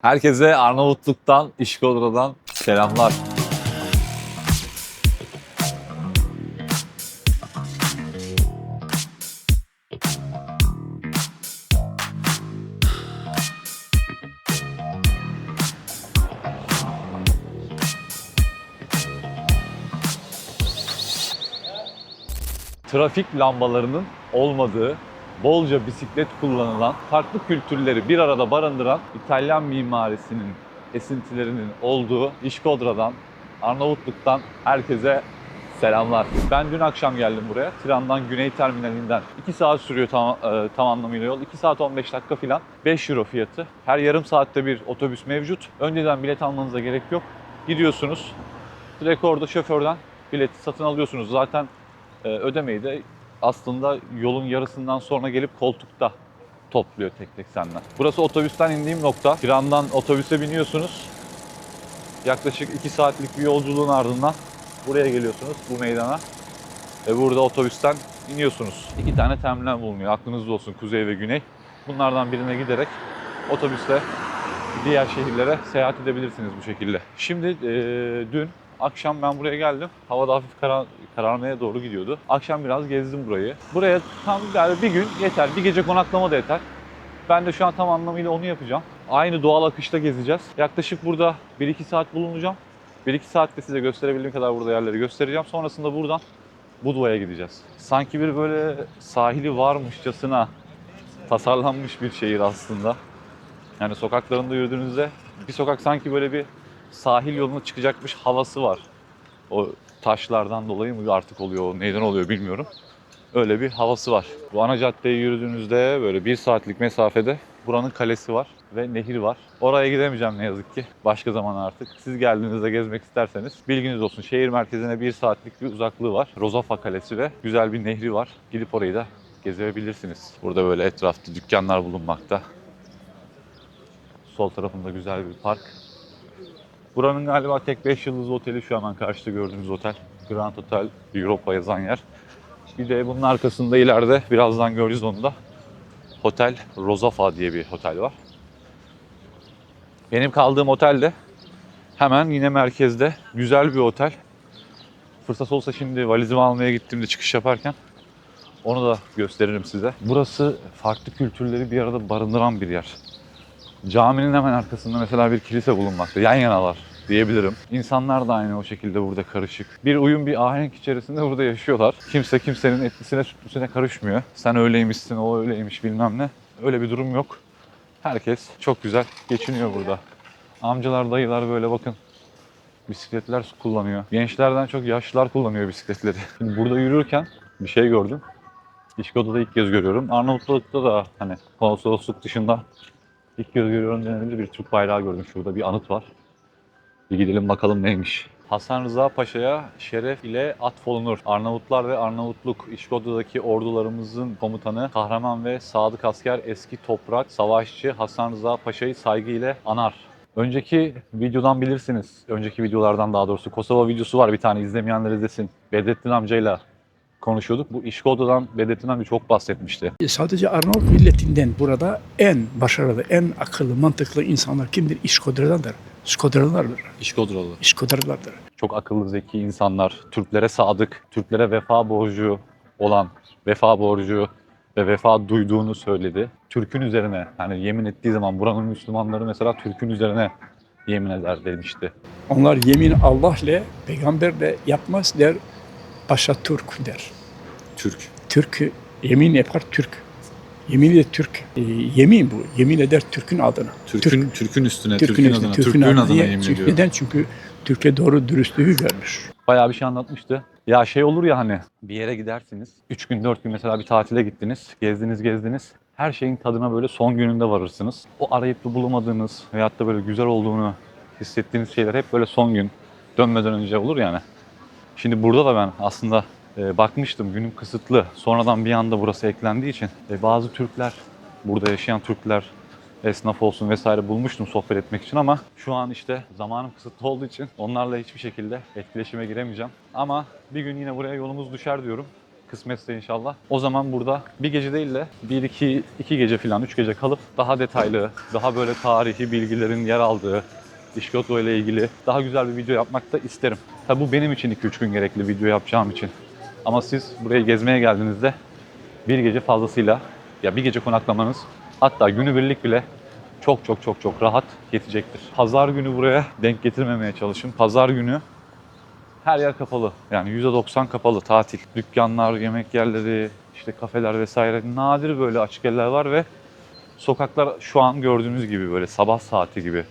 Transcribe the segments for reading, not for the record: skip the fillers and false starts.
Herkese Arnavutluk'tan, İşkodra'dan selamlar. Trafik lambalarının olmadığı, bolca bisiklet kullanılan, farklı kültürleri bir arada barındıran İtalyan mimarisinin esintilerinin olduğu İşkodra'dan, Arnavutluk'tan herkese selamlar. Ben dün akşam geldim buraya. Tiran'dan Güney Terminalinden 2 saat sürüyor tam anlamıyla yol. 2 saat 15 dakika falan. 5 euro fiyatı. Her yarım saatte bir otobüs mevcut. Önceden bilet almanıza gerek yok. Gidiyorsunuz. Direkt orada şoförden bileti satın alıyorsunuz. Zaten ödemeyi de aslında yolun yarısından sonra gelip koltukta topluyor tek tek senden. Burası otobüsten indiğim nokta. Tiran'dan otobüse biniyorsunuz. Yaklaşık 2 saatlik bir yolculuğun ardından buraya geliyorsunuz, bu meydana. Ve burada otobüsten iniyorsunuz. 2 tane terminal bulunuyor. Aklınızda olsun, kuzey ve güney. Bunlardan birine giderek otobüsle diğer şehirlere seyahat edebilirsiniz bu şekilde. Şimdi dün akşam ben buraya geldim. Havada hafif kararmaya doğru gidiyordu. Akşam biraz gezdim burayı. Buraya tam yani bir gün yeter. Bir gece konaklama da yeter. Ben de şu an tam anlamıyla onu yapacağım. Aynı doğal akışta gezeceğiz. Yaklaşık burada 1-2 saat bulunacağım. 1-2 saatte size gösterebildiğim kadar burada yerleri göstereceğim. Sonrasında buradan Budva'ya gideceğiz. Sanki bir böyle sahili varmışçasına tasarlanmış bir şehir aslında. Yani sokaklarında yürüdüğünüzde bir sokak sanki böyle bir sahil yoluna çıkacakmış havası var. O taşlardan dolayı mı artık oluyor, neyden oluyor bilmiyorum. Öyle bir havası var. Bu ana caddeye yürüdüğünüzde böyle 1 saatlik mesafede buranın kalesi var ve nehir var. Oraya gidemeyeceğim ne yazık ki. Başka zaman artık. Siz geldiğinizde gezmek isterseniz bilginiz olsun. Şehir merkezine 1 saatlik bir uzaklığı var. Rozafa Kalesi ve güzel bir nehri var. Gidip orayı da gezebilirsiniz. Burada böyle etrafta dükkanlar bulunmakta. Sol tarafında güzel bir park. Buranın galiba tek 5 yıldızlı oteli şu hemen karşıda gördüğünüz otel. Grand Hotel Europa yazan yer. Bir de bunun arkasında ileride birazdan göreceğiz onu da. Hotel Rozafa diye bir otel var. Benim kaldığım otel de hemen yine merkezde. Güzel bir otel. Fırsat olsa şimdi valizimi almaya gittiğimde çıkış yaparken onu da gösteririm size. Burası farklı kültürleri bir arada barındıran bir yer. Caminin hemen arkasında mesela bir kilise bulunmakta. Yan yanalar diyebilirim. İnsanlar da aynı o şekilde burada karışık. Bir uyum, bir ahenk içerisinde burada yaşıyorlar. Kimse kimsenin etlisine sütlüsüne karışmıyor. Sen öyleymişsin, o öyleymiş bilmem ne. Öyle bir durum yok. Herkes çok güzel geçiniyor burada. Amcalar, dayılar böyle bakın bisikletler kullanıyor. Gençlerden çok yaşlılar kullanıyor bisikletleri. Şimdi burada yürürken bir şey gördüm. İşkoda'da ilk kez görüyorum. Arnavutluk'ta da hani konsolosluk dışında İlk kez görüyorum denebilir bir Türk bayrağı gördüm. Şurada bir anıt var. Bir gidelim bakalım neymiş. Hasan Rıza Paşa'ya şeref ile atfolunur. Arnavutlar ve Arnavutluk İşkoda'daki ordularımızın komutanı, kahraman ve sadık asker eski toprak savaşçı Hasan Rıza Paşa'yı saygı ile anar. Önceki videodan bilirsiniz. Önceki videolardan daha doğrusu Kosova videosu var bir tane izlemeyenler izlesin. Bedrettin amcayla konuşuyorduk. Bu İşkoda'dan Bedrettin amca çok bahsetmişti. Sadece Arnavut milletinden burada en başarılı, en akıllı, mantıklı insanlar kimdir? İşkodralardır. İşkodralardır. İşkodralı. İşkodralardır. Çok akıllı, zeki insanlar, Türklere sadık, Türklere vefa borcu olan, vefa borcu ve vefa duyduğunu söyledi. Türk'ün üzerine, yani yemin ettiği zaman buranın Müslümanları mesela Türk'ün üzerine yemin eder demişti. Onlar yemin Allah'la, peygamberle yapmaz der, Paşa Türk der. Türk. Türk yemin yapar Türk. Yemin de Türk. Yemin bu. Yemin eder Türk'ün adına. Türk'ün üstüne, Türk'ün adına, Türk'ün adına yemin çünkü, ediyor. neden? Çünkü Türkiye doğru dürüstlüğü görmüş. Bayağı bir şey anlatmıştı. Ya şey olur ya hani bir yere gidersiniz. 3 gün 4 gün mesela bir tatile gittiniz. Gezdiniz. Her şeyin tadına böyle son gününde varırsınız. O arayıp da bulamadığınız veyahut da böyle güzel olduğunu hissettiğiniz şeyler hep böyle son gün dönmeden önce olur yani. Şimdi burada da ben aslında bakmıştım günüm kısıtlı. Sonradan bir anda burası eklendiği için bazı Türkler, burada yaşayan Türkler esnaf olsun vesaire bulmuştum sohbet etmek için ama şu an işte zamanım kısıtlı olduğu için onlarla hiçbir şekilde etkileşime giremeyeceğim. Ama bir gün yine buraya yolumuz düşer diyorum. Kısmetse inşallah. O zaman burada bir gece değil de bir iki gece falan 3 gece kalıp daha detaylı, daha böyle tarihi bilgilerin yer aldığı İşkodro ile ilgili daha güzel bir video yapmak da isterim. Tabi bu benim için 2-3 gün gerekli video yapacağım için. Ama siz buraya gezmeye geldiğinizde bir gece fazlasıyla ya bir gece konaklamanız hatta günübirlik bile çok çok çok çok rahat yetecektir. Pazar günü buraya denk getirmemeye çalışın. Pazar günü her yer kapalı. Yani %90 kapalı, tatil. Dükkanlar, yemek yerleri, işte kafeler vesaire. Nadir böyle açık yerler var ve sokaklar şu an gördüğünüz gibi böyle sabah saati gibi.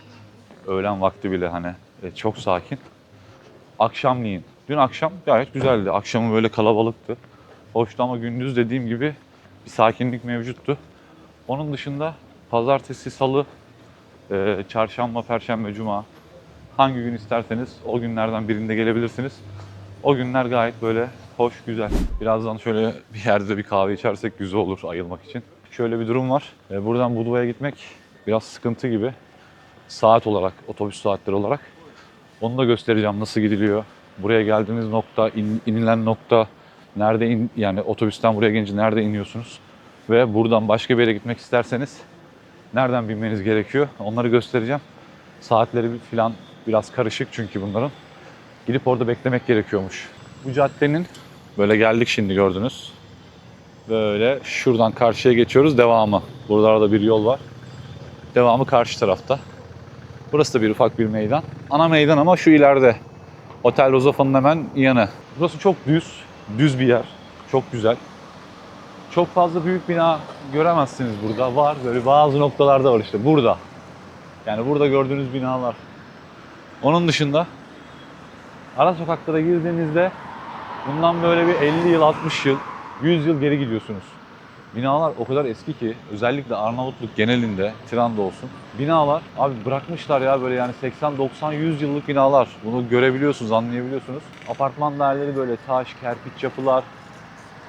Öğlen vakti bile hani çok sakin. Akşamleyin. Dün akşam gayet güzeldi. Akşamı böyle kalabalıktı. Hoştu ama gündüz dediğim gibi bir sakinlik mevcuttu. Onun dışında pazartesi, salı, çarşamba, perşembe, cuma hangi gün isterseniz o günlerden birinde gelebilirsiniz. O günler gayet böyle hoş, güzel. Birazdan şöyle bir yerde bir kahve içersek güzel olur ayılmak için. Şöyle bir durum var. Buradan Budva'ya gitmek biraz sıkıntı gibi. Saat olarak, otobüs saatleri olarak. Onu da göstereceğim nasıl gidiliyor. Buraya geldiğiniz nokta, inilen nokta, nerede yani otobüsten buraya gelince nerede iniyorsunuz? Ve buradan başka bir yere gitmek isterseniz nereden binmeniz gerekiyor? Onları göstereceğim. Saatleri falan biraz karışık çünkü bunların. Gidip orada beklemek gerekiyormuş. Bu caddenin böyle geldik şimdi gördünüz. Böyle şuradan karşıya geçiyoruz. Devamı. Burada da bir yol var. Devamı karşı tarafta. Burası da bir ufak bir meydan. Ana meydan ama şu ileride. Otel Rozofa'nın hemen yanı. Burası çok düz bir yer. Çok güzel. Çok fazla büyük bina göremezsiniz burada. Var böyle bazı noktalarda var işte burada. Yani burada gördüğünüz binalar. Onun dışında ara sokaklara girdiğinizde bundan böyle bir 50 yıl, 60 yıl, 100 yıl geri gidiyorsunuz. Binalar o kadar eski ki özellikle Arnavutluk genelinde, Tiran'da olsun. Binalar abi bırakmışlar ya böyle yani 80, 90, 100 yıllık binalar. Bunu görebiliyorsunuz, anlayabiliyorsunuz. Apartman daireleri böyle taş, kerpiç yapılar.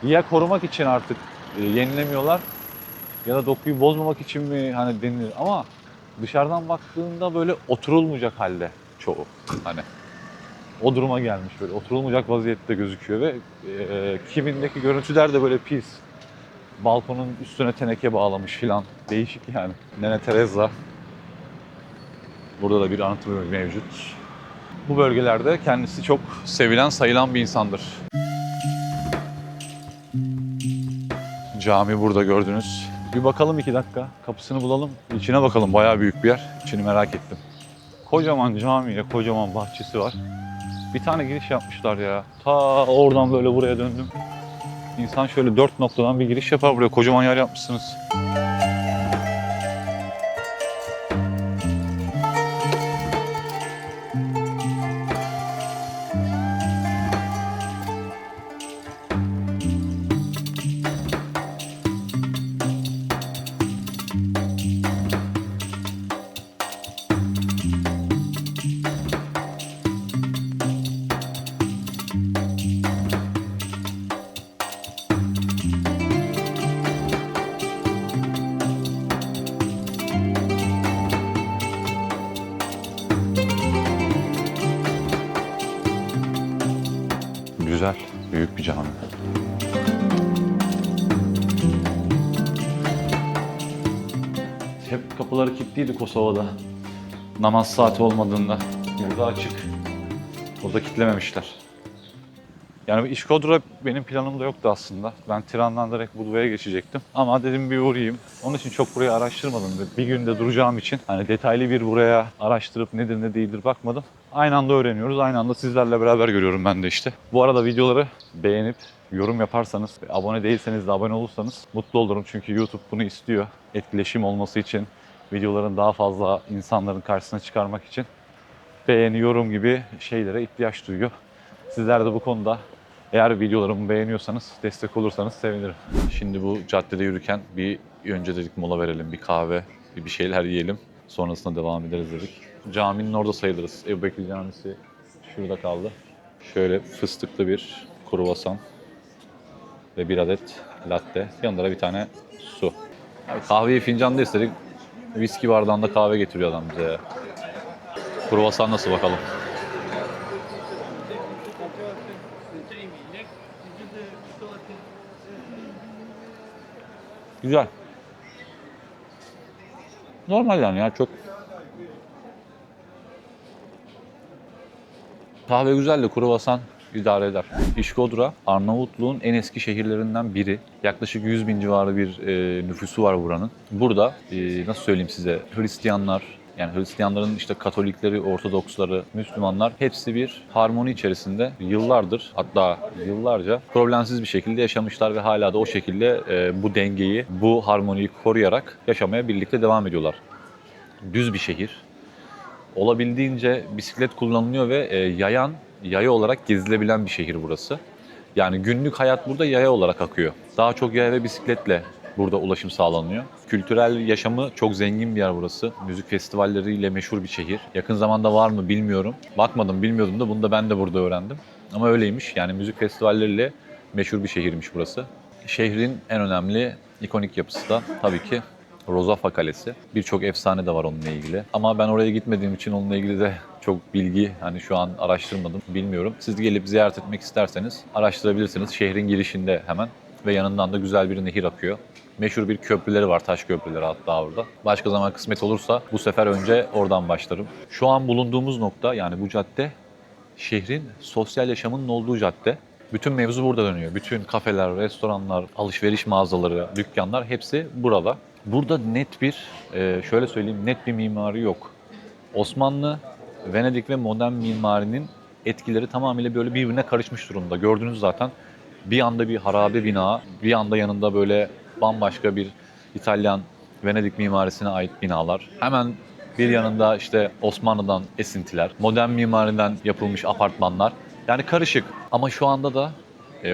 Ya korumak için artık yenilemiyorlar ya da dokuyu bozmamak için mi hani denilir ama dışarıdan baktığında böyle oturulmayacak halde çoğu hani. O duruma gelmiş böyle oturulmayacak vaziyette gözüküyor ve kimindeki görüntüler de böyle pis. Balkonun üstüne teneke bağlamış filan. Değişik yani. Nene Teresa. Burada da bir anıtı mevcut. Bu bölgelerde kendisi çok sevilen, sayılan bir insandır. Cami burada gördünüz. Bir bakalım 2 dakika. Kapısını bulalım. İçine bakalım. Bayağı büyük bir yer. İçini merak ettim. Kocaman camiyle kocaman bahçesi var. Bir tane giriş yapmışlar ya. Ta oradan böyle buraya döndüm. İnsan şöyle 4 noktadan bir giriş yapar buraya. Kocaman yer yapmışsınız. Güzel, büyük bir cami. Hep kapıları kilitliydi Kosova'da. Namaz saati olmadığında. Burada açık. Burada kilitlememişler. Yani bu İşkodro benim planımda yoktu aslında. Ben Tiran'dan direkt Budva'ya geçecektim. Ama dedim bir uğrayayım. Onun için çok burayı araştırmadım. Bir günde duracağım için hani detaylı bir buraya araştırıp nedir ne değildir bakmadım. Aynı anda öğreniyoruz. Aynı anda sizlerle beraber görüyorum ben de işte. Bu arada videoları beğenip yorum yaparsanız, abone değilseniz de abone olursanız mutlu olurum. Çünkü YouTube bunu istiyor. Etkileşim olması için, videoların daha fazla insanların karşısına çıkarmak için beğeni, yorum gibi şeylere ihtiyaç duyuyor. Sizler de bu konuda eğer videolarımı beğeniyorsanız, destek olursanız sevinirim. Şimdi bu caddede yürürken bir önce dedik mola verelim, bir kahve, bir şeyler yiyelim. Sonrasında devam ederiz dedik. Caminin orada sayılırız. Ebu Bekir Camisi şurada kaldı. Şöyle fıstıklı bir kruvasan ve bir adet latte. Yanında da bir tane su. Abi kahveyi fincanda istedik. Viski bardağında kahve getiriyor adam bize ya. Kruvasan nasıl bakalım? Güzel. Normal yani ya, çok. Kahve güzel de kruvasan idare eder. İşkodra, Arnavutluğun en eski şehirlerinden biri. Yaklaşık 100 bin civarı bir nüfusu var buranın. Burada nasıl söyleyeyim size, Hristiyanlar, yani Hristiyanların işte Katolikleri, Ortodoksları, Müslümanlar hepsi bir harmoni içerisinde yıllardır, hatta yıllarca problemsiz bir şekilde yaşamışlar ve hala da o şekilde bu dengeyi, bu harmoniyi koruyarak yaşamaya birlikte devam ediyorlar. Düz bir şehir. Olabildiğince bisiklet kullanılıyor ve yaya olarak gezilebilen bir şehir burası. Yani günlük hayat burada yaya olarak akıyor. Daha çok yaya ve bisikletle burada ulaşım sağlanıyor. Kültürel yaşamı çok zengin bir yer burası. Müzik festivalleriyle meşhur bir şehir. Yakın zamanda var mı bilmiyorum. Bakmadım, bilmiyordum da bunu da ben de burada öğrendim. Ama öyleymiş. Yani müzik festivalleriyle meşhur bir şehirmiş burası. Şehrin en önemli ikonik yapısı da tabii ki Rozafa Kalesi. Birçok efsane de var onunla ilgili. Ama ben oraya gitmediğim için onunla ilgili de çok bilgi hani şu an araştırmadım, bilmiyorum. Siz gelip ziyaret etmek isterseniz araştırabilirsiniz. Şehrin girişinde hemen ve yanından da güzel bir nehir akıyor. Meşhur bir köprüleri var, taş köprüleri hatta orada. Başka zaman kısmet olursa bu sefer önce oradan başlarım. Şu an bulunduğumuz nokta, yani bu cadde şehrin sosyal yaşamının olduğu cadde. Bütün mevzu burada dönüyor. Bütün kafeler, restoranlar, alışveriş mağazaları, dükkanlar hepsi burada. Burada net bir, şöyle söyleyeyim, net bir mimari yok. Osmanlı, Venedik ve modern mimarinin etkileri tamamıyla böyle birbirine karışmış durumda. Gördünüz zaten, bir anda bir harabe bina, bir anda yanında böyle bambaşka bir İtalyan, Venedik mimarisine ait binalar. Hemen bir yanında işte Osmanlı'dan esintiler, modern mimariden yapılmış apartmanlar. Yani karışık. Ama şu anda da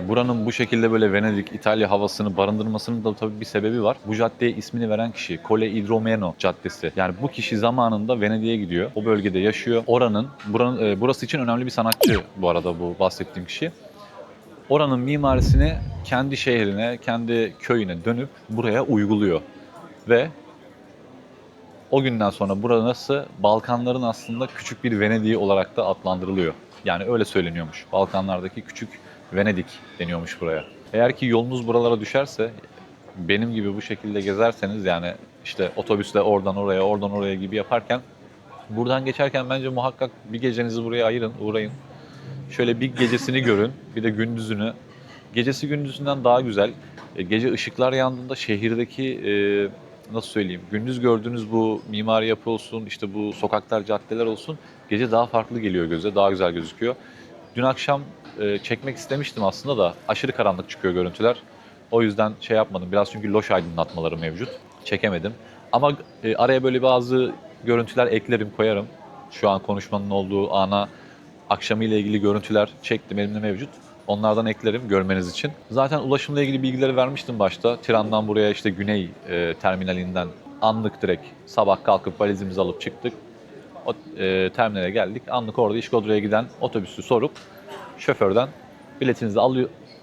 buranın bu şekilde böyle Venedik, İtalya havasını barındırmasının da tabii bir sebebi var. Bu caddeye ismini veren kişi Colle Idromeno Caddesi. Yani bu kişi zamanında Venedik'e gidiyor. O bölgede yaşıyor. Burası için önemli bir sanatçı bu arada bu bahsettiğim kişi. Oranın mimarisini kendi şehrine, kendi köyüne dönüp buraya uyguluyor. Ve o günden sonra burası Balkanların aslında küçük bir Venedik'i olarak da adlandırılıyor. Yani öyle söyleniyormuş. Balkanlardaki küçük Venedik deniyormuş buraya. Eğer ki yolunuz buralara düşerse, benim gibi bu şekilde gezerseniz, yani işte otobüsle oradan oraya, oradan oraya gibi yaparken, buradan geçerken bence muhakkak bir gecenizi buraya ayırın, uğrayın. Şöyle bir gecesini görün, bir de gündüzünü. Gecesi gündüzünden daha güzel. Gece ışıklar yandığında şehirdeki nasıl söyleyeyim, gündüz gördüğünüz bu mimari yapı olsun, işte bu sokaklar, caddeler olsun, gece daha farklı geliyor göze, daha güzel gözüküyor. Dün akşam çekmek istemiştim aslında da aşırı karanlık çıkıyor görüntüler. O yüzden şey yapmadım. Biraz çünkü loş aydınlatmaları mevcut. Çekemedim. Ama araya böyle bazı görüntüler eklerim, koyarım. Şu an konuşmanın olduğu ana akşamı ile ilgili görüntüler çektim, elimde mevcut. Onlardan eklerim görmeniz için. Zaten ulaşımla ilgili bilgileri vermiştim başta. Tiran'dan buraya işte Güney terminalinden anlık direkt sabah kalkıp valizimizi alıp çıktık. O terminale geldik. Anlık orada İşkodra'ya giden otobüsü sorup şoförden biletinizi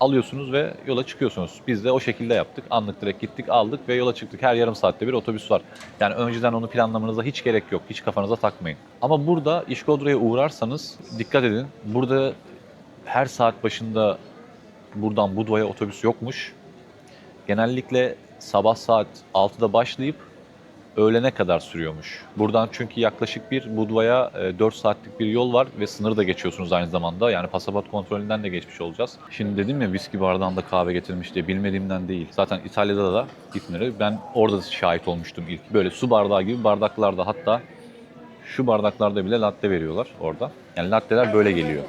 alıyorsunuz ve yola çıkıyorsunuz. Biz de o şekilde yaptık. Anlık direkt gittik, aldık ve yola çıktık. Her yarım saatte bir otobüs var. Yani önceden onu planlamanıza hiç gerek yok. Hiç kafanıza takmayın. Ama burada İşkodra'ya uğrarsanız dikkat edin. Burada her saat başında buradan Budva'ya otobüs yokmuş. Genellikle sabah saat 6'da başlayıp öğlene kadar sürüyormuş. Buradan çünkü yaklaşık bir Budva'ya 4 saatlik bir yol var ve sınır da geçiyorsunuz aynı zamanda. Yani pasaport kontrolünden de geçmiş olacağız. Şimdi dedim ya viski bardağında kahve getirmiş diye, bilmediğimden değil. Zaten İtalya'da da gitmeleri ben orada şahit olmuştum ilk. Böyle su bardağı gibi bardaklarda, hatta şu bardaklarda bile latte veriyorlar orada. Yani latteler böyle geliyor.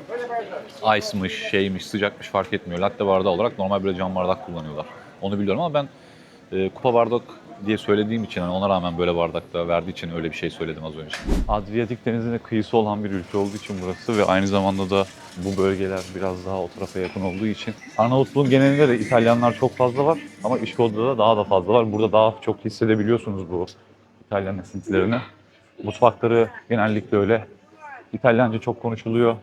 Ice'mış, şeymiş, sıcakmış fark etmiyor. Latte bardağı olarak normal böyle cam bardak kullanıyorlar. Onu biliyorum ama ben kupa bardak diye söylediğim için, yani ona rağmen böyle bardakta verdiği için öyle bir şey söyledim az önce. Adriyatik Denizi'ne kıyısı olan bir ülke olduğu için burası ve aynı zamanda da bu bölgeler biraz daha o tarafa yakın olduğu için. Arnavutluğun genelinde de İtalyanlar çok fazla var ama İşkodra'da daha da fazla var. Burada daha çok hissedebiliyorsunuz bu İtalyan esintilerini. Mutfakları genellikle öyle. İtalyanca çok konuşuluyor.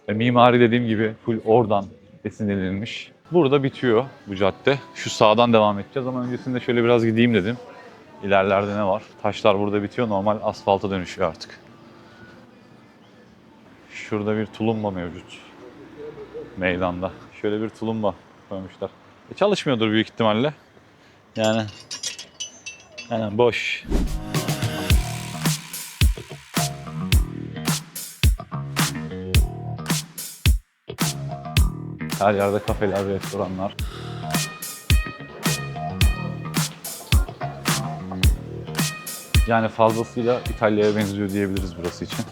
Mimari dediğim gibi full oradan esinlenilmiş. Burada bitiyor bu cadde. Şu sağdan devam edeceğiz ama öncesinde şöyle biraz gideyim dedim. İlerlerde ne var? Taşlar burada bitiyor. Normal asfalta dönüşüyor artık. Şurada bir tulumba mevcut. Meydanda. Şöyle bir tulumba koymuşlar. Çalışmıyordur büyük ihtimalle. Yani boş. Her yerde kafeler, restoranlar. Yani fazlasıyla İtalya'ya benziyor diyebiliriz burası için.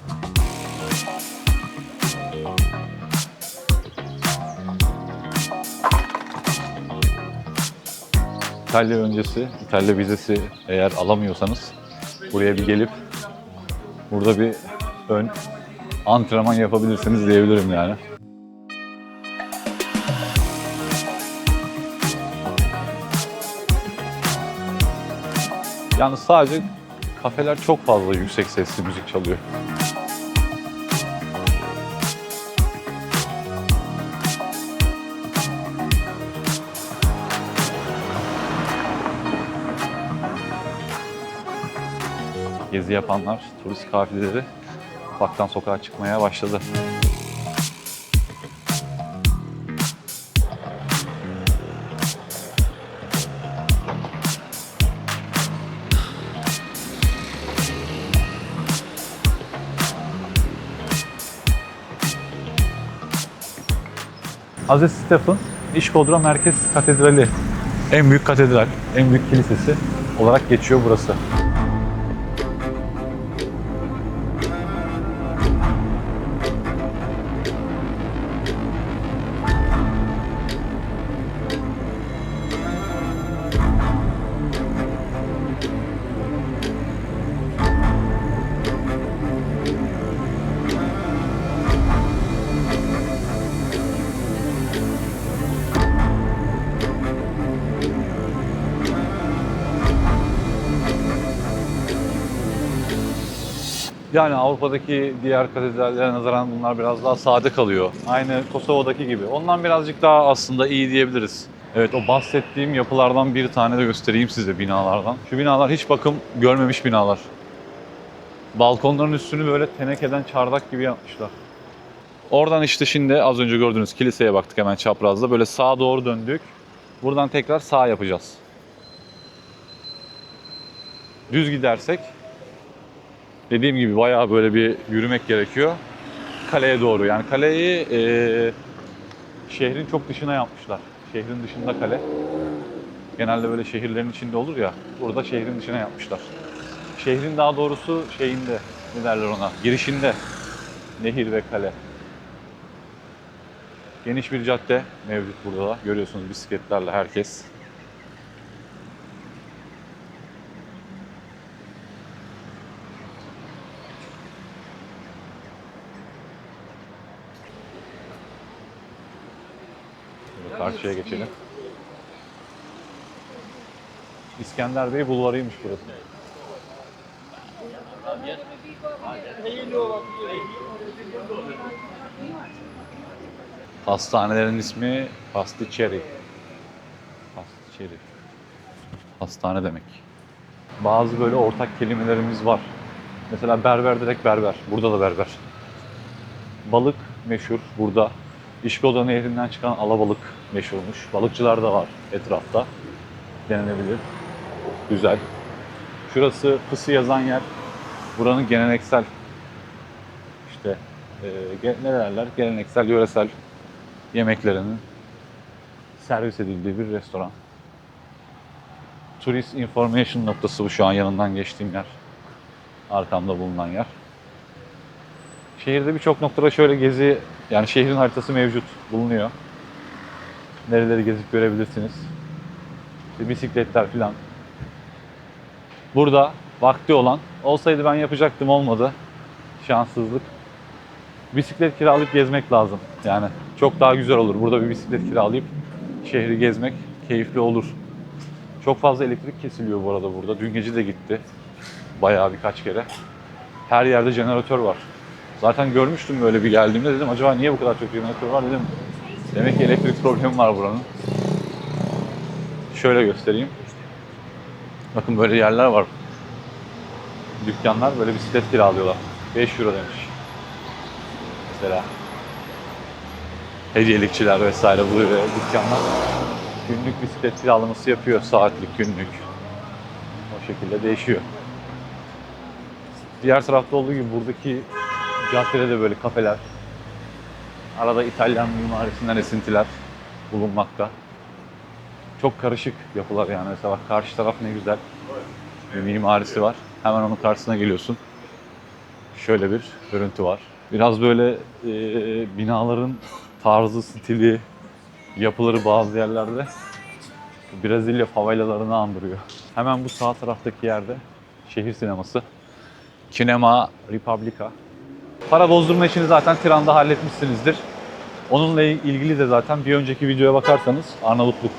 İtalya öncesi, İtalya vizesi eğer alamıyorsanız buraya bir gelip burada bir ön antrenman yapabilirsiniz diyebilirim yani. Yalnız sadece kafeler çok fazla yüksek sesli müzik çalıyor. Gezi yapanlar, turist kafileleri ufaktan sokağa çıkmaya başladı. Aziz Stefan, İşkodra Merkez Katedrali. En büyük katedral, en büyük kilisesi olarak geçiyor burası. Yani Avrupa'daki diğer katedrallere nazaran bunlar biraz daha sade kalıyor. Aynı Kosova'daki gibi. Ondan birazcık daha aslında iyi diyebiliriz. Evet, o bahsettiğim yapılardan bir tane de göstereyim size, binalardan. Şu binalar hiç bakım görmemiş binalar. Balkonların üstünü böyle tenekeden çardak gibi yapmışlar. Oradan işte şimdi az önce gördüğünüz kiliseye baktık hemen çaprazda. Böyle sağa doğru döndük. Buradan tekrar sağ yapacağız. Düz gidersek dediğim gibi bayağı böyle bir yürümek gerekiyor. Kaleye doğru. Yani kaleyi şehrin çok dışına yapmışlar. Şehrin dışında kale. Genelde böyle şehirlerin içinde olur ya. Burada şehrin dışına yapmışlar. Şehrin daha doğrusu şeyinde, ne derler ona, girişinde nehir ve kale. Geniş bir cadde mevcut burada da. Görüyorsunuz bisikletlerle herkes. Şimdi karşıya geçelim. İskender Bey Bulvarı'ymış burası. Hastanelerin ismi Pasticceri. Pasticceri. Hastane demek. Bazı böyle ortak kelimelerimiz var. Mesela berber direkt berber. Burada da berber. Balık meşhur burada. İşkoda Nehri'nden çıkan alabalık meşhurmuş. Balıkçılar da var etrafta. Denenebilir. Güzel. Şurası Fısı yazan yer. Buranın geleneksel işte ne derler? Geleneksel, yöresel yemeklerinin servis edildiği bir restoran. Tourist Information noktası bu, şu an yanından geçtiğim yer. Arkamda bulunan yer. Şehirde birçok noktada şöyle gezi, yani şehrin haritası mevcut, bulunuyor. Nereleri gezip görebilirsiniz. İşte bisikletler falan. Burada vakti olan, olsaydı ben yapacaktım, olmadı. Şanssızlık. Bisiklet kiralayıp gezmek lazım. Yani çok daha güzel olur. Burada bir bisiklet kiralayıp şehri gezmek keyifli olur. Çok fazla elektrik kesiliyor bu arada burada. Dün gece de gitti. Bayağı birkaç kere. Her yerde jeneratör var. Zaten görmüştüm böyle bir geldiğimde, dedim acaba niye bu kadar çok jeneratör var dedim. Demek ki elektrik problemi var buranın. Şöyle göstereyim. Bakın böyle yerler var. Dükkanlar böyle bisiklet kiralıyorlar. 5 euro demiş. Mesela hediyelikçiler vesaire, bu dükkanlar Günlük bisiklet kiralaması yapıyor, saatlik, günlük. O şekilde değişiyor. Diğer tarafta olduğu gibi buradaki caddede de böyle kafeler, arada İtalyan mimarisinden esintiler bulunmakta. Çok karışık yapılar yani. Mesela bak karşı taraf ne güzel bir mimarisi var. Hemen onun karşısına geliyorsun. Şöyle bir görüntü var. Biraz böyle binaların tarzı, stili, yapıları bazı yerlerde Brezilya favelalarını andırıyor. Hemen bu sağ taraftaki yerde şehir sineması. Cinema Repubblica. Para bozdurma işini zaten Tiran'da halletmişsinizdir. Onunla ilgili de zaten bir önceki videoya bakarsanız Arnavutluk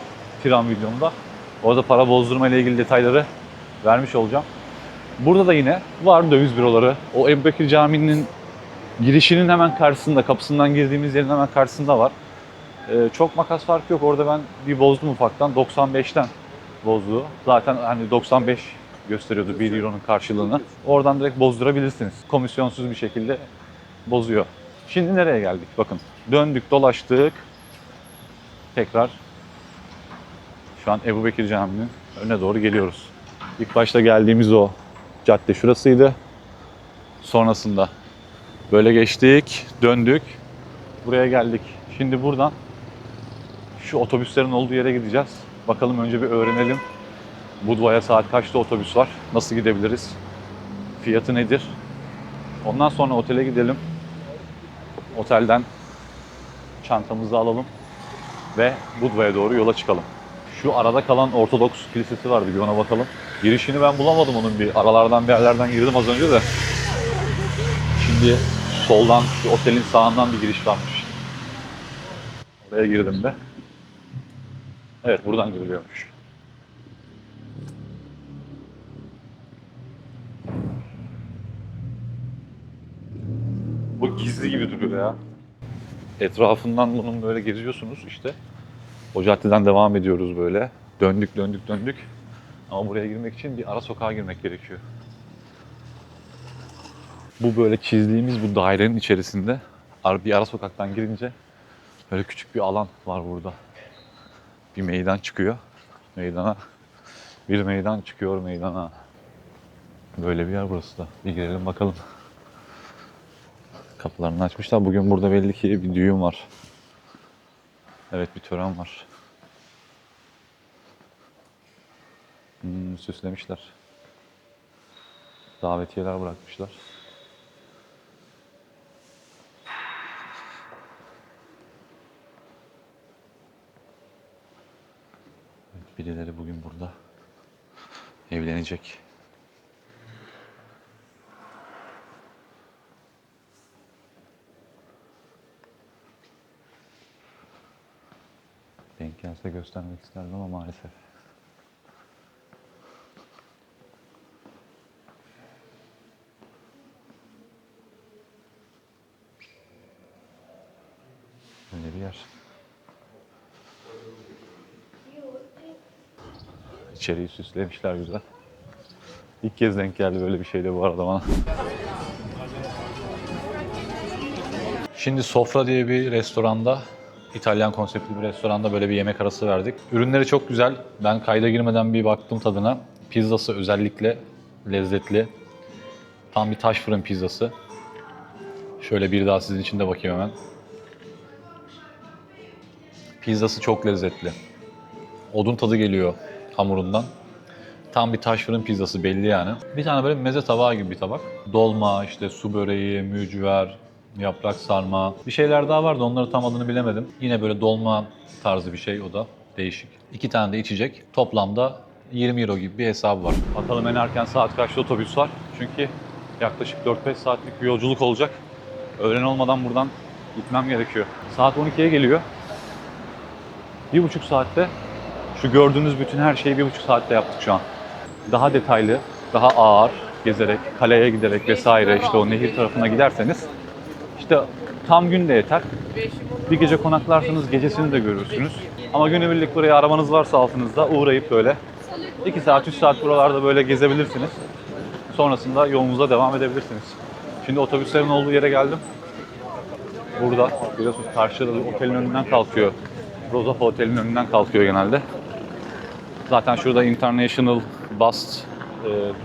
Tiran videomda orada para bozdurma ile ilgili detayları vermiş olacağım. Burada da yine var döviz büroları. O Ebubekir Camii'nin girişinin hemen karşısında, kapısından girdiğimiz yerin hemen karşısında var. Çok makas farkı yok. Orada ben bir bozdum ufaktan. 95'ten bozdu. Zaten hani 95 gösteriyordu 1 euronun karşılığını. Oradan direkt bozdurabilirsiniz. Komisyonsuz bir şekilde bozuyor. Şimdi nereye geldik? Bakın döndük, dolaştık. Tekrar şu an Ebubekir Camii'nin önüne doğru geliyoruz. İlk başta geldiğimiz o cadde şurasıydı. Sonrasında böyle geçtik, döndük. Buraya geldik. Şimdi buradan şu otobüslerin olduğu yere gideceğiz. Bakalım önce bir öğrenelim. Budva'ya saat kaçta otobüs var? Nasıl gidebiliriz? Fiyatı nedir? Ondan sonra otele gidelim. Otelden çantamızı alalım ve Budva'ya doğru yola çıkalım. Şu arada kalan Ortodoks kilisesi vardı, bir ona bakalım. Girişini ben bulamadım onun, bir aralardan bir yerlerden girdim az önce de. Şimdi soldan, şu otelin sağından bir giriş varmış. Oraya girdim de. Evet, buradan giriliyormuş. Bu gizli gibi duruyor ya. Etrafından bunun böyle geziyorsunuz işte. O caddeden devam ediyoruz böyle. Döndük, döndük, döndük. Ama buraya girmek için bir ara sokağa girmek gerekiyor. Bu böyle çizdiğimiz bu dairenin içerisinde bir ara sokaktan girince böyle küçük bir alan var burada. Bir meydan çıkıyor. Meydana. Bir meydan çıkıyor meydana. Böyle bir yer burası da. Bir girelim bakalım. Kapılarını açmışlar. Bugün burada belli ki bir düğün var. Evet, bir tören var. Süslemişler. Davetiyeler bırakmışlar. Evet, birileri bugün burada evlenecek. Denk gelse göstermek isterdim ama maalesef. Böyle bir yer. İçeriği süslemişler güzel. İlk kez denk geldi böyle bir şeyde bu arada bana. Şimdi Sofra diye bir restoranda, İtalyan konseptli bir restoranda böyle bir yemek arası verdik. Ürünleri çok güzel. Ben kayda girmeden bir baktım tadına. Pizzası özellikle lezzetli. Tam bir taş fırın pizzası. Şöyle bir daha sizin için de bakayım hemen. Pizzası çok lezzetli. Odun tadı geliyor hamurundan. Tam bir taş fırın pizzası belli yani. Bir tane böyle meze tabağı gibi bir tabak. Dolma, işte su böreği, mücver, yaprak sarma. Bir şeyler daha vardı, onları tam adını bilemedim. Yine böyle dolma tarzı bir şey, o da değişik. 2 tane de içecek. Toplamda 20 euro gibi bir hesabı var. Bakalım en erken saat kaçta otobüs var. Çünkü yaklaşık 4-5 saatlik bir yolculuk olacak. Öğlen olmadan buradan gitmem gerekiyor. Saat 12'ye geliyor. 1,5 saatte şu gördüğünüz bütün her şeyi 1,5 saatte yaptık şu an. Daha detaylı, daha ağır gezerek, kaleye giderek vesaire, işte o nehir tarafına giderseniz işte tam gün de yeter. Bir gece konaklarsanız gecesini de görürsünüz. Ama günübirlik buraya arabanız varsa altınızda uğrayıp böyle 2 saat, 3 saat buralarda böyle gezebilirsiniz. Sonrasında yolunuza devam edebilirsiniz. Şimdi otobüslerin olduğu yere geldim. Burada biliyorsunuz karşıda otelin önünden kalkıyor Rozafa Otel'in önünden kalkıyor genelde. Zaten şurada International Bus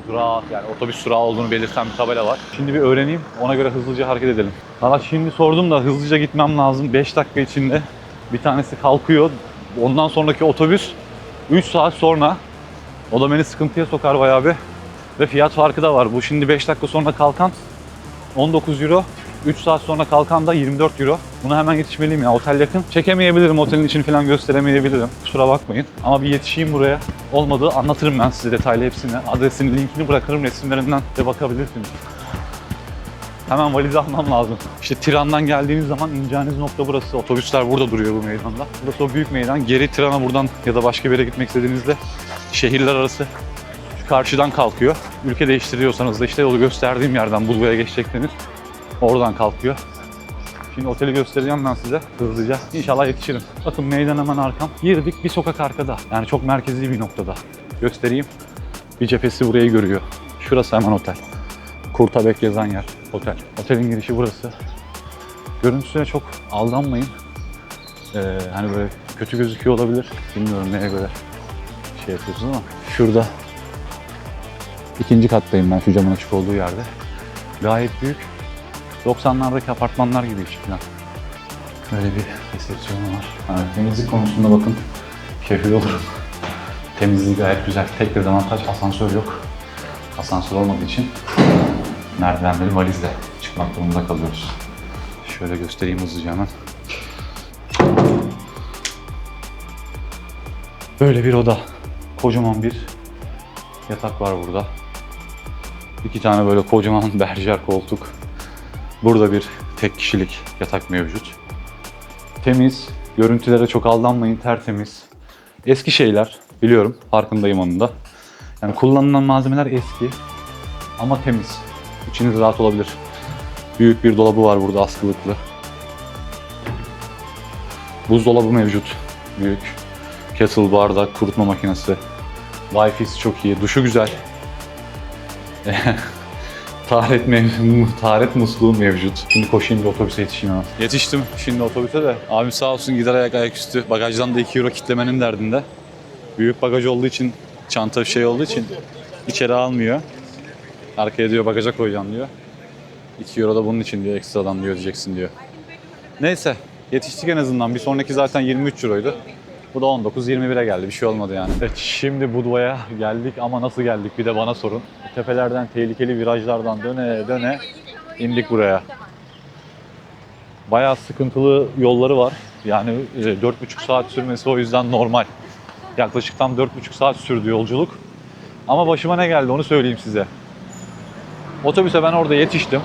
durağı, yani otobüs durağı olduğunu belirten bir tabela var. Şimdi bir öğreneyim, ona göre hızlıca hareket edelim. Valla şimdi sordum da hızlıca gitmem lazım. 5 dakika içinde bir tanesi kalkıyor. Ondan sonraki otobüs 3 saat sonra. O da beni sıkıntıya sokar bayağı bir. Ve fiyat farkı da var. Bu şimdi 5 dakika sonra kalkan 19 euro. 3 saat sonra kalkan da 24 euro. Buna hemen yetişmeliyim ya. Otel yakın. Çekemeyebilirim. Otelin içini falan gösteremeyebilirim. Kusura bakmayın. Ama bir yetişeyim buraya. Olmadı anlatırım ben size detaylı hepsini. Adresini, linkini bırakırım. Resimlerinden de bakabilirsiniz. Hemen valizi almam lazım. İşte Tiran'dan geldiğiniz zaman ineceğiniz nokta burası. Otobüsler burada duruyor bu meydanda. Burası o büyük meydan. Geri Tiran'a buradan ya da başka bir yere gitmek istediğinizde şehirler arası şu karşıdan kalkıyor. Ülke değiştiriyorsanız da işte yolu gösterdiğim yerden Budva'ya geçecekseniz oradan kalkıyor. Şimdi oteli göstereceğim ben size hızlıca. İnşallah yetişirim. Bakın meydan hemen arkam. Girdik, bir sokak arkada. Yani çok merkezi bir noktada. Göstereyim. Bir cephesi burayı görüyor. Şurası hemen otel. Kurtabek yazan yer. Otel. Otelin girişi burası. Görüntüsüne çok aldanmayın. Hani böyle kötü gözüküyor olabilir. Bilmiyorum neye göre şey yapıyorsunuz ama. Şurada ikinci kattayım ben, şu camın açık olduğu yerde. Gayet büyük. 90'lardaki apartmanlar gibi işte falan. Böyle bir resepsiyonu var. Yani temizlik konusunda bakın kefil olurum. Temizliği gayet güzel. Tek bir avantaj, asansör yok. Asansör olmadığı için merdivenleri valizle çıkmak durumunda kalıyoruz. Şöyle göstereyim hızlıca hemen. Böyle bir oda. Kocaman bir yatak var burada. 2 tane böyle kocaman berjer koltuk. Burada bir tek kişilik yatak mevcut. Temiz, görüntülere çok aldanmayın, tertemiz. Eski şeyler, biliyorum, farkındayım onun da. Yani kullanılan malzemeler eski ama temiz. İçiniz rahat olabilir. Büyük bir dolabı var burada, askılıklı. Buzdolabı mevcut, büyük. Kettle, bardak, kurutma makinesi. Wi-Fi'si çok iyi, duşu güzel. Taharet musluğu mevcut. Şimdi koşayım bir otobüse yetişeyim hemen. Yetiştim şimdi otobüse de. Abim sağ olsun gider ayaküstü. Bagajdan da 2 euro kitlemenin derdinde. Büyük bagaj olduğu için, çanta bir şey olduğu için içeri almıyor. Arkaya diyor bagaja koyacağım diyor. 2 euro da bunun için diyor, ekstradan diyor ödeyeceksin diyor. Neyse yetiştik en azından. Bir sonraki zaten 23 euroydu. Bu da 19-21'e geldi. Bir şey olmadı yani. Evet, şimdi Budva'ya geldik ama nasıl geldik bir de bana sorun. Tepelerden, tehlikeli virajlardan döne döne indik buraya. Bayağı sıkıntılı yolları var. Yani 4,5 saat sürmesi o yüzden normal. Yaklaşık tam 4,5 saat sürdü yolculuk. Ama başıma ne geldi onu söyleyeyim size. Otobüse ben orada yetiştim.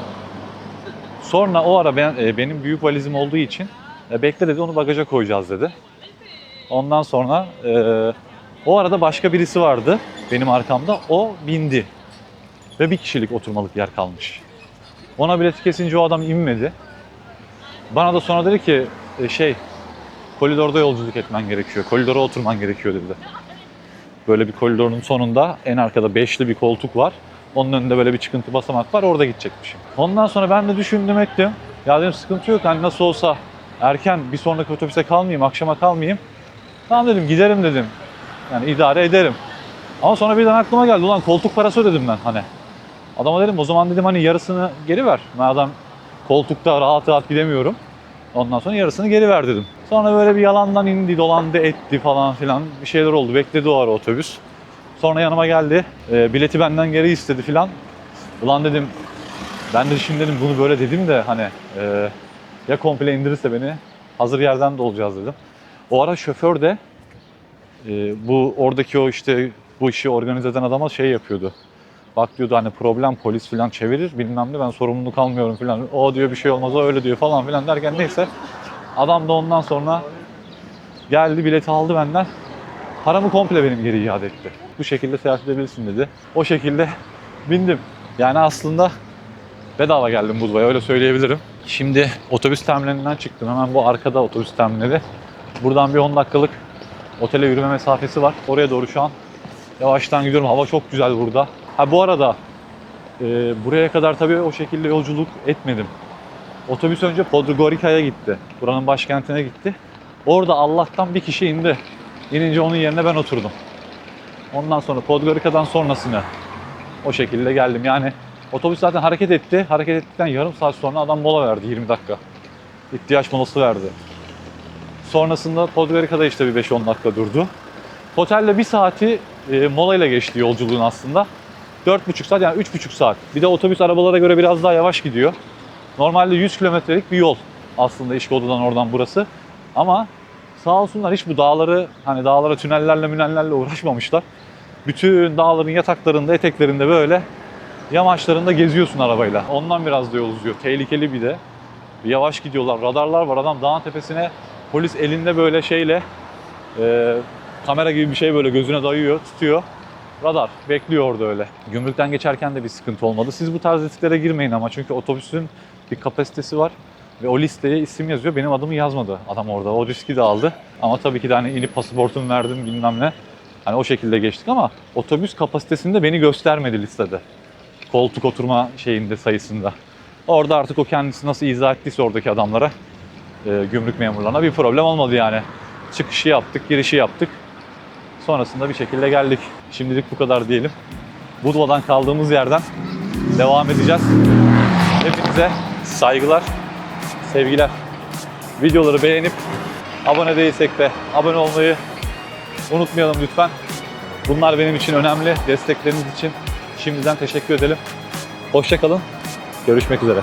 Sonra o ara benim büyük valizim olduğu için bekle dedi, onu bagaja koyacağız dedi. Ondan sonra o arada başka birisi vardı benim arkamda. O bindi. Ve bir kişilik oturmalık yer kalmış. Ona bileti kesince o adam inmedi. Bana da sonra dedi ki koridorda yolculuk etmen gerekiyor. Koridora oturman gerekiyor dedi. Böyle bir koridorun sonunda en arkada beşli bir koltuk var. Onun önünde böyle bir çıkıntı basamak var. Orada gidecekmişim. Ondan sonra ben de düşündüm ettim. Ya dedim sıkıntı yok. Hani nasıl olsa erken bir sonraki otobüse kalmayayım, akşama kalmayayım. Tamam dedim, giderim dedim. Yani idare ederim. Ama sonra birden aklıma geldi. Ulan koltuk parası ödedim ben hani. Adama dedim o zaman dedim hani yarısını geri ver. Madem koltukta rahat rahat gidemiyorum. Ondan sonra yarısını geri ver dedim. Sonra böyle bir yalandan indi, dolandı, etti falan filan. Bir şeyler oldu. Bekledi o ara otobüs. Sonra yanıma geldi. Bileti benden geri istedi filan. Ulan dedim ben de şimdi dedim bunu böyle dedim de hani ya komple indirirse beni hazır yerden de olacağız dedim. O ara şoför de bu oradaki o işte bu işi organize eden adama şey yapıyordu. Bak diyordu hani problem polis falan çevirir bilmem ne, ben sorumluluk almıyorum falan. O diyor bir şey olmaz, o öyle diyor falan filan derken neyse. Adam da ondan sonra geldi, bileti aldı benden. Paramı komple benim geri iade etti. Bu şekilde seyahat edebilirsin dedi. O şekilde bindim. Yani aslında bedava geldim Budva'ya, öyle söyleyebilirim. Şimdi otobüs terminalinden çıktım. Hemen bu arkada otobüs terminali. Buradan bir 10 dakikalık otele yürüme mesafesi var. Oraya doğru şu an yavaştan gidiyorum. Hava çok güzel burada. Ha bu arada buraya kadar tabii o şekilde yolculuk etmedim. Otobüs önce Podgorica'ya gitti. Buranın başkentine gitti. Orada Allah'tan bir kişi indi. İnince onun yerine ben oturdum. Ondan sonra Podgorica'dan sonrasını o şekilde geldim. Yani otobüs zaten hareket etti. Hareket ettikten yarım saat sonra adam mola verdi, 20 dakika. İhtiyaç molası verdi. Sonrasında Podgorica'da işte bir 5-10 dakika durdu. Otelde bir saati molayla geçti yolculuğun aslında. 4,5 saat, yani 3,5 saat. Bir de otobüs arabalara göre biraz daha yavaş gidiyor. Normalde 100 kilometrelik bir yol aslında İşkodra'dan oradan burası. Ama sağ olsunlar hiç bu dağları, hani dağlara tünellerle münellerle uğraşmamışlar. Bütün dağların yataklarında, eteklerinde böyle yamaçlarında geziyorsun arabayla. Ondan biraz da yol uzuyor. Tehlikeli bir de. Yavaş gidiyorlar. Radarlar var. Adam dağın tepesine, polis elinde böyle şeyle kamera gibi bir şey böyle gözüne dayıyor, tutuyor. Radar bekliyor orada öyle. Gümrükten geçerken de bir sıkıntı olmadı. Siz bu tarz risklere girmeyin ama, çünkü otobüsün bir kapasitesi var ve o listeye isim yazıyor. Benim adımı yazmadı adam orada. O riski de aldı. Ama tabii ki de hani inip pasaportumu verdim bilmem ne. Hani o şekilde geçtik ama otobüs kapasitesinde beni göstermedi listede. Koltuk oturma şeyinde, sayısında. Orada artık o kendisi nasıl izah ettiyse oradaki adamlara, gümrük memurlarına bir problem olmadı yani. Çıkışı yaptık, girişi yaptık. Sonrasında bir şekilde geldik. Şimdilik bu kadar diyelim. Budva'dan kaldığımız yerden devam edeceğiz. Hepinize saygılar, sevgiler. Videoları beğenip abone değilsek de abone olmayı unutmayalım lütfen. Bunlar benim için önemli. Destekleriniz için şimdiden teşekkür edelim. Hoşça kalın. Görüşmek üzere.